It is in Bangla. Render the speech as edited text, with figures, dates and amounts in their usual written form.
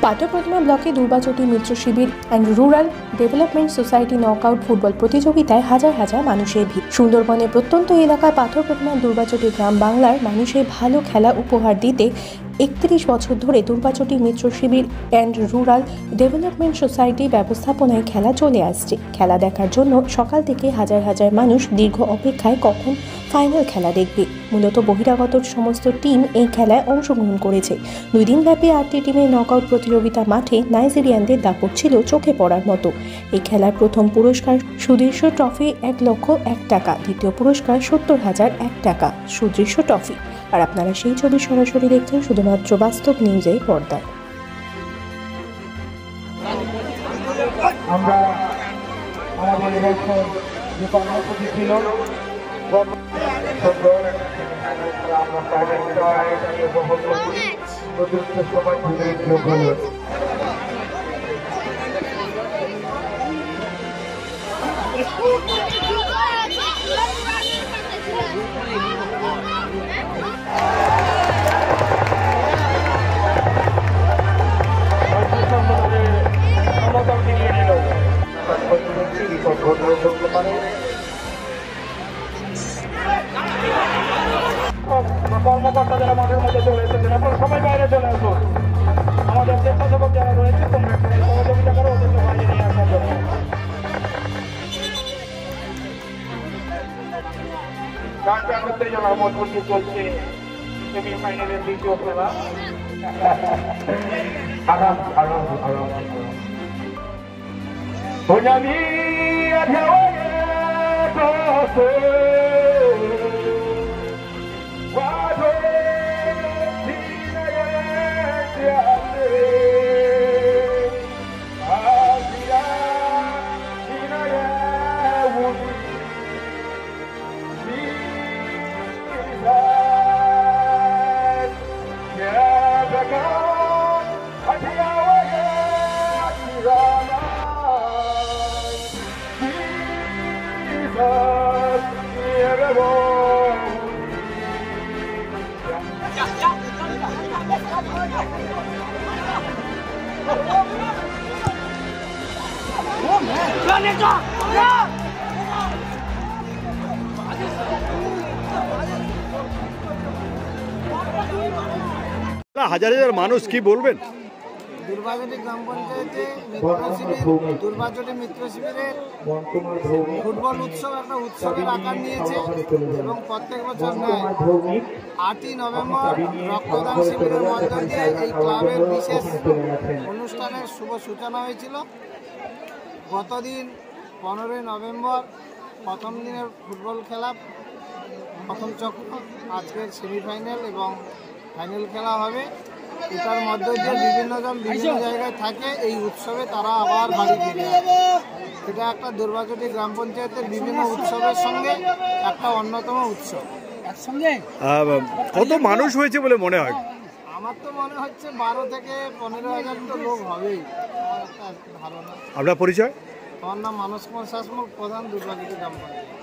পাথরপ্রতিমা ব্লকে দুর্বাচটি মিত্র শিবির and rural development society knockout football প্রতিযোগিতায় হাজার হাজার মানুষের ভিড়। সুন্দরবনের প্রত্যন্ত এলাকায় পাথরপ্রতিমা দুর্বাচটি গ্রাম বাংলার মানুষের ভালো খেলা উপহার দিতে 31 বছর ধরে দুর্বাচটি মিত্র শিবির অ্যান্ড রুরাল ডেভেলপমেন্ট সোসাইটি ব্যবস্থাপনায় খেলা চলে আসছে। খেলা দেখার জন্য সকাল থেকে হাজার হাজার মানুষ দীর্ঘ অপেক্ষায় কখন ফাইনাল খেলা দেখবে। মূলত বহিরাগত সমস্ত টিম এই খেলায় অংশগ্রহণ করেছে। 2 দিনব্যাপী 8টি টিমের নকআউট প্রতিযোগিতা মাঠে নাইজেরিয়ানদের দাপট ছিল চোখে পড়ার মতো। এই খেলার প্রথম পুরস্কার সুদৃশ্য ট্রফি 1,01,000 টাকা, দ্বিতীয় পুরস্কার 70,001 টাকা সুদৃশ্য ট্রফি। আর আপনারা সেই ছবি সরাসরি দেখছেন শুধুমাত্র বাস্তব নিউজের পর্দায়। আমরা আমাদের এবছর যে কর্মসূচি ছিল কর্মকর্তা যারা মাঠের মধ্যে চলে এসেছেন, আপনারা সবাই বাইরে চলে আসুন। আমাদের স্বেচ্ছাসেবক যারা রয়েছে তোমরা সহযোগিতা করো ওদেরকে বাইরে নিয়ে আসার জন্য। গানটা উত্তেজনা মজবুতি চলছে সেমিফাইনালের দ্বিতীয় খেলা। আরাম আরাম আরাম Onyami adhawaye tose wado dinaye tiane azira dinaye wudi Jesus yabaka adhawaye atirana হাজার হাজার মানুষ কি বলবেন? দুর্বাচটি গ্রাম পঞ্চায়েতে দুর্বাচটি মিত্র শিবিরের ফুটবল উৎসব একটা উৎসবের আকার নিয়েছে এবং প্রত্যেক বছর 8ই নভেম্বর রক্তদান শিবিরের মধ্য দিয়ে এই ক্লাবের বিশেষ অনুষ্ঠানের শুভ সূচনা হয়েছিল। গতদিন 15ই নভেম্বর প্রথম দিনের ফুটবল খেলা প্রথম চক্র, আজকের সেমিফাইনাল এবং ফাইনাল খেলা হবে। এটার মধ্য দিয়ে বিভিন্ন জন বিভিন্ন জায়গায় থাকে, এই উৎসবে তারা আবার বাড়ি ফিরে আসে। এটা একটা দুর্বাচটি গ্রাম পঞ্চায়েতের বিভিন্ন উৎসবের সঙ্গে একটা অন্যতম উৎসব। কত মানুষ হয়েছে বলে মনে হয়? আমার তো মনে হচ্ছে 12 থেকে 15,000 তো লোক হবেই, আমার একটা ধারণা। আপনার পরিচয়? আমার নাম মানস কুমার শাসমল, প্রধান দুর্বাচটি গ্রাম পঞ্চায়েত।